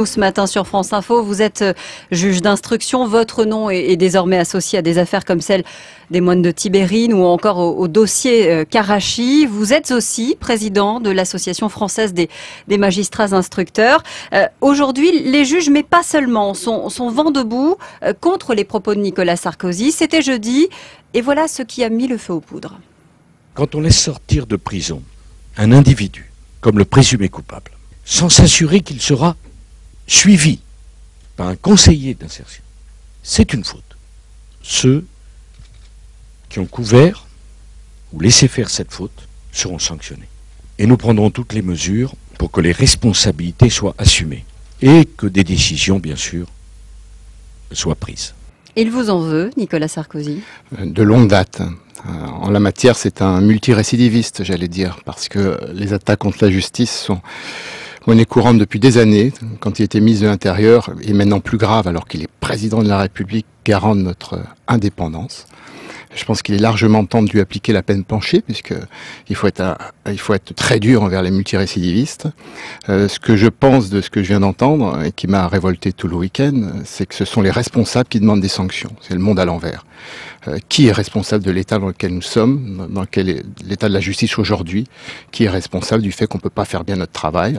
Ce matin sur France Info, vous êtes juge d'instruction. Votre nom est désormais associé à des affaires comme celle des moines de Tibérine ou encore au dossier Karachi. Vous êtes aussi président de l'Association française des magistrats instructeurs. Aujourd'hui, les juges, mais pas seulement, sont vent debout contre les propos de Nicolas Sarkozy. C'était jeudi et voilà ce qui a mis le feu aux poudres. Quand on laisse sortir de prison un individu comme le présumé coupable, sans s'assurer qu'il sera suivi par un conseiller d'insertion, c'est une faute. Ceux qui ont couvert ou laissé faire cette faute seront sanctionnés. Et nous prendrons toutes les mesures pour que les responsabilités soient assumées et que des décisions, bien sûr, soient prises. Il vous en veut, Nicolas Sarkozy? De longue date. En la matière, c'est un multirécidiviste, j'allais dire, parce que les attaques contre la justice sont monnaie courante depuis des années, quand il était ministre de l'Intérieur, et maintenant plus grave alors qu'il est président de la République, garant de notre indépendance. Je pense qu'il est largement temps de lui appliquer la peine plancher, puisqu'il faut être très dur envers les multirécidivistes. Ce que je pense de ce que je viens d'entendre, et qui m'a révolté tout le week-end, c'est que ce sont les responsables qui demandent des sanctions. C'est le monde à l'envers. Qui est responsable de l'état dans lequel nous sommes, dans lequel est l'état de la justice aujourd'hui? Qui est responsable du fait qu'on ne peut pas faire bien notre travail?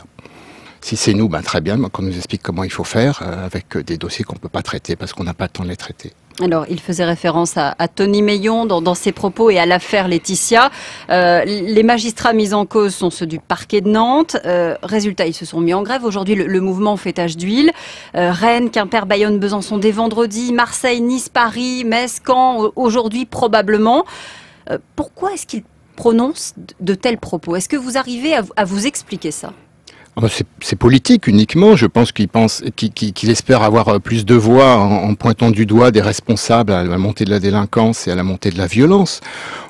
Si c'est nous, ben très bien, qu'on nous explique comment il faut faire avec des dossiers qu'on ne peut pas traiter parce qu'on n'a pas le temps de les traiter. Alors, il faisait référence à Tony Meillon dans ses propos et à l'affaire Laetitia. Les magistrats mis en cause sont ceux du parquet de Nantes. Résultat, ils se sont mis en grève. Aujourd'hui, le mouvement fait tache d'huile. Rennes, Quimper, Bayonne, Besançon dès vendredi, Marseille, Nice, Paris, Metz, Caen, aujourd'hui probablement. Pourquoi est-ce qu'ils prononcent de tels propos? Est-ce que vous arrivez à vous expliquer ça? C'est politique uniquement. Je pense qu'il espère avoir plus de voix en pointant du doigt des responsables à la montée de la délinquance et à la montée de la violence.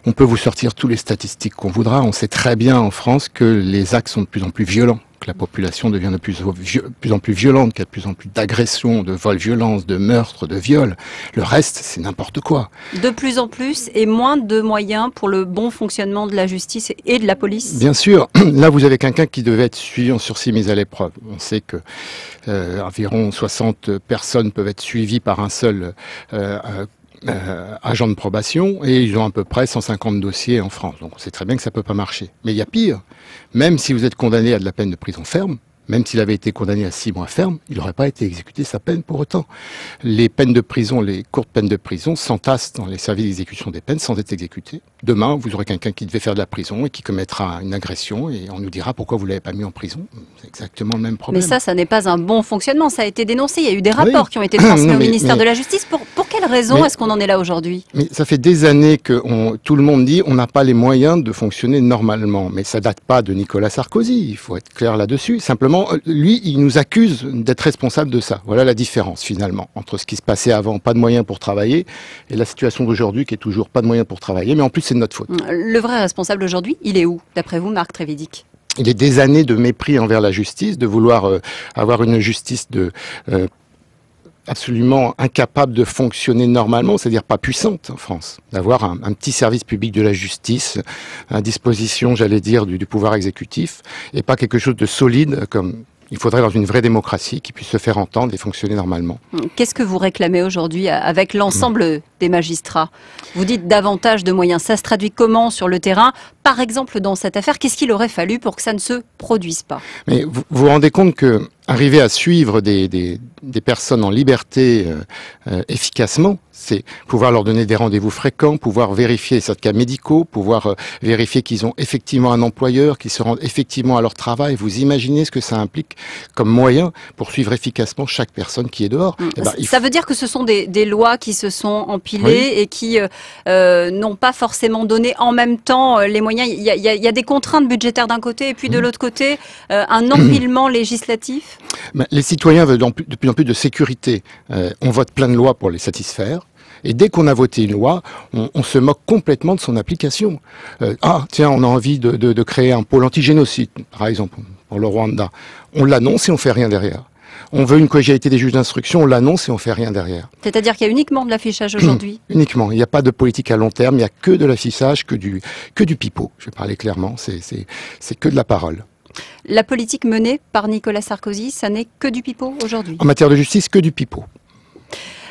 On peut vous sortir tous les statistiques qu'on voudra. On sait très bien en France que les actes sont de plus en plus violents, que la population devient de plus en plus violente, qu'il y a de plus en plus d'agressions, de vols, violences, de meurtres, de viols. Le reste, c'est n'importe quoi. De plus en plus et moins de moyens pour le bon fonctionnement de la justice et de la police? Bien sûr. Là, vous avez quelqu'un qui devait être suivi en sursis mis à l'épreuve. On sait que environ 60 personnes peuvent être suivies par un seul agent de probation, et ils ont à peu près 150 dossiers en France. Donc on sait très bien que ça peut pas marcher. Mais il y a pire. Même si vous êtes condamné à de la peine de prison ferme, même s'il avait été condamné à 6 mois ferme, il n'aurait pas été exécuté sa peine pour autant. Les peines de prison, les courtes peines de prison s'entassent dans les services d'exécution des peines sans être exécutées. Demain, vous aurez quelqu'un qui devait faire de la prison et qui commettra une agression et on nous dira pourquoi vous ne l'avez pas mis en prison. C'est exactement le même problème. Mais ça n'est pas un bon fonctionnement. Ça a été dénoncé. Il y a eu des rapports qui ont été transmis au ministère de la Justice. Pour quelles raisons est-ce qu'on en est là aujourd'hui? Mais ça fait des années que tout le monde dit on n'a pas les moyens de fonctionner normalement. Mais ça date pas de Nicolas Sarkozy. Il faut être clair là-dessus. Simplement, lui, il nous accuse d'être responsable de ça. Voilà la différence, finalement, entre ce qui se passait avant, pas de moyens pour travailler, et la situation d'aujourd'hui, qui est toujours pas de moyens pour travailler, mais en plus, c'est de notre faute. Le vrai responsable aujourd'hui, il est où, d'après vous, Marc Trévidic? Il est des années de mépris envers la justice, de vouloir avoir une justice absolument incapable de fonctionner normalement, c'est-à-dire pas puissante en France, d'avoir un petit service public de la justice à disposition, j'allais dire, du pouvoir exécutif, et pas quelque chose de solide comme il faudrait dans une vraie démocratie qui puisse se faire entendre et fonctionner normalement. Qu'est-ce que vous réclamez aujourd'hui avec l'ensemble des magistrats? Vous dites davantage de moyens. Ça se traduit comment sur le terrain? Par exemple, dans cette affaire, qu'est-ce qu'il aurait fallu pour que ça ne se produise pas? Mais vous vous rendez compte que arriver à suivre des personnes en liberté efficacement, c'est pouvoir leur donner des rendez-vous fréquents, pouvoir vérifier les certificats médicaux, pouvoir vérifier qu'ils ont effectivement un employeur, qu'ils se rendent effectivement à leur travail. Vous imaginez ce que ça implique comme moyen pour suivre efficacement chaque personne qui est dehors. Ça veut dire que ce sont des lois qui se sont empilées et qui n'ont pas forcément donné en même temps les moyens. Il y a des contraintes budgétaires d'un côté et puis de l'autre côté un empilement législatif. Les citoyens veulent de plus en plus de sécurité. On vote plein de lois pour les satisfaire. Et dès qu'on a voté une loi, on se moque complètement de son application. Tiens, on a envie de créer un pôle anti-génocide, par exemple, pour le Rwanda. On l'annonce et on fait rien derrière. On veut une collégialité des juges d'instruction, on l'annonce et on fait rien derrière. C'est-à-dire qu'il y a uniquement de l'affichage aujourd'hui? Uniquement. Il n'y a pas de politique à long terme, il n'y a que de l'affichage, que du pipeau. Je vais parler clairement, c'est que de la parole. La politique menée par Nicolas Sarkozy, ça n'est que du pipeau aujourd'hui? En matière de justice, que du pipeau.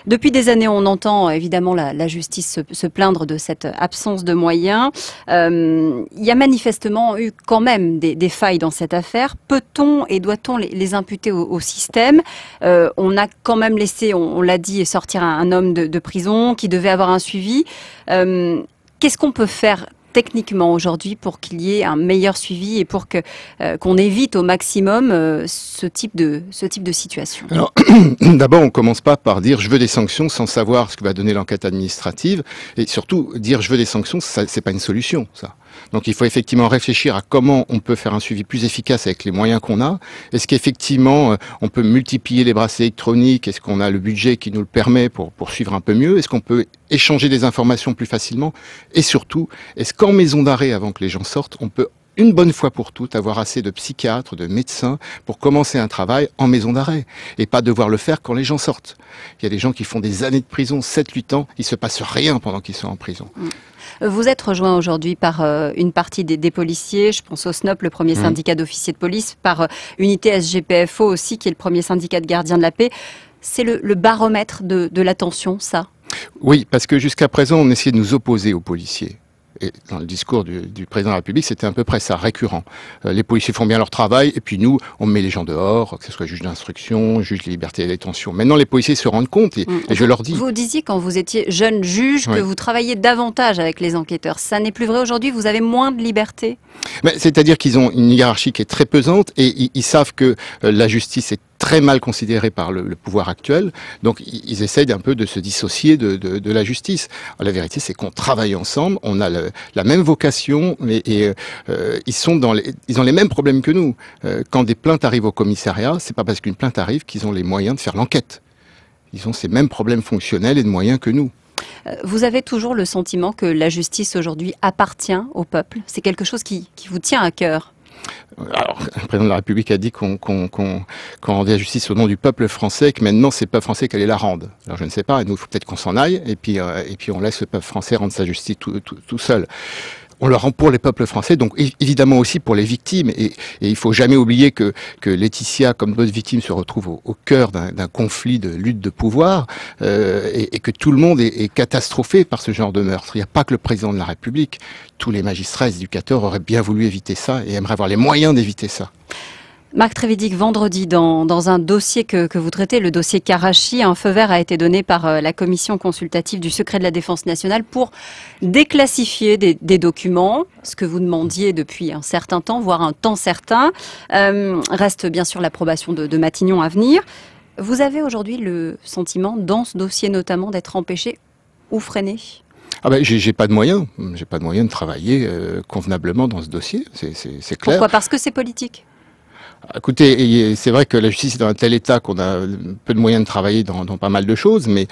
Depuis des années, on entend évidemment la justice se plaindre de cette absence de moyens. Il y a manifestement eu quand même des failles dans cette affaire. Peut-on et doit-on les imputer au système? On a quand même laissé, on l'a dit, sortir un homme de prison qui devait avoir un suivi. Qu'est-ce qu'on peut faire techniquement aujourd'hui pour qu'il y ait un meilleur suivi et pour qu'on évite au maximum ce type de situation? Alors, d'abord, on commence pas par dire je veux des sanctions sans savoir ce que va donner l'enquête administrative, et surtout dire je veux des sanctions, c'est pas une solution, ça. Donc il faut effectivement réfléchir à comment on peut faire un suivi plus efficace avec les moyens qu'on a. Est-ce qu'effectivement on peut multiplier les bracelets électroniques? Est-ce qu'on a le budget qui nous le permet pour suivre un peu mieux? Est-ce qu'on peut échanger des informations plus facilement? Et surtout, est-ce qu'en maison d'arrêt, avant que les gens sortent, on peut une bonne fois pour toutes avoir assez de psychiatres, de médecins pour commencer un travail en maison d'arrêt et pas devoir le faire quand les gens sortent? Il y a des gens qui font des années de prison, 7-8 ans, il se passe rien pendant qu'ils sont en prison. Vous êtes rejoint aujourd'hui par une partie des policiers, je pense au SNOP, le premier syndicat d'officiers de police, par Unité SGPFO aussi, qui est le premier syndicat de gardiens de la paix. C'est le baromètre de la tension, ça? Oui, parce que jusqu'à présent, on essayait de nous opposer aux policiers. Et dans le discours du président de la République, c'était à peu près ça, récurrent. Les policiers font bien leur travail, et puis nous, on met les gens dehors, que ce soit juge d'instruction, juge de liberté et détention. Maintenant, les policiers se rendent compte, et je leur dis... Vous disiez, quand vous étiez jeune juge, que vous travailliez davantage avec les enquêteurs. Ça n'est plus vrai aujourd'hui? Vous avez moins de liberté? C'est-à-dire qu'ils ont une hiérarchie qui est très pesante, et ils savent que la justice est très mal considérée par le pouvoir actuel, donc ils essayent un peu de se dissocier de la justice. Alors, la vérité, c'est qu'on travaille ensemble, on a la même vocation, et ils ont les mêmes problèmes que nous. Quand des plaintes arrivent au commissariat, c'est pas parce qu'une plainte arrive qu'ils ont les moyens de faire l'enquête. Ils ont ces mêmes problèmes fonctionnels et de moyens que nous. Vous avez toujours le sentiment que la justice aujourd'hui appartient au peuple? C'est quelque chose qui vous tient à cœur? Alors, le président de la République a dit qu'on rendait la justice au nom du peuple français, et que maintenant c'est le peuple français qui allait la rendre. Alors je ne sais pas, nous il faut peut-être qu'on s'en aille, et puis on laisse le peuple français rendre sa justice tout seul. On le rend pour les peuples français, donc évidemment aussi pour les victimes. Et il faut jamais oublier que Laetitia, comme d'autres victimes, se retrouve au cœur d'un conflit de lutte de pouvoir, et que tout le monde est catastrophé par ce genre de meurtre. Il n'y a pas que le président de la République. Tous les magistrats, les éducateurs auraient bien voulu éviter ça et aimeraient avoir les moyens d'éviter ça. Marc Trévidic, vendredi, dans un dossier que vous traitez, le dossier Karachi, un feu vert a été donné par la commission consultative du secret de la défense nationale pour déclassifier des documents, ce que vous demandiez depuis un certain temps, voire un temps certain. Reste bien sûr l'approbation de Matignon à venir. Vous avez aujourd'hui le sentiment, dans ce dossier notamment, d'être empêché ou freiné? J'ai pas de moyens. J'ai pas de moyens de travailler convenablement dans ce dossier, c'est clair. Pourquoi? Parce que c'est politique? Écoutez, c'est vrai que la justice est dans un tel état qu'on a peu de moyens de travailler dans pas mal de choses, mais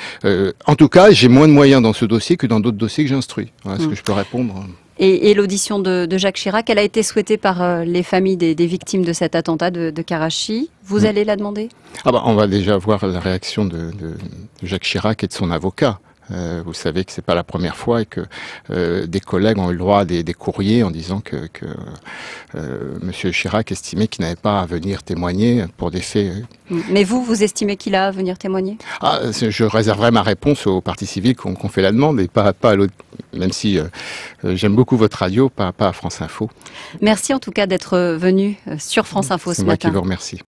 en tout cas, j'ai moins de moyens dans ce dossier que dans d'autres dossiers que j'instruis. Voilà ce que je peux répondre. Et l'audition de Jacques Chirac, elle a été souhaitée par les familles des victimes de cet attentat de Karachi. Vous allez la demander? On va déjà voir la réaction de Jacques Chirac et de son avocat. Vous savez que c'est pas la première fois et que des collègues ont eu le droit à des courriers en disant que Monsieur Chirac estimait qu'il n'avait pas à venir témoigner pour des faits. Mais vous estimez qu'il a à venir témoigner? Je réserverai ma réponse aux partis civils qu'on fait la demande et pas à l'autre. Même si j'aime beaucoup votre radio, pas à France Info. Merci en tout cas d'être venu sur France Info ce matin. C'est moi qui vous remercie.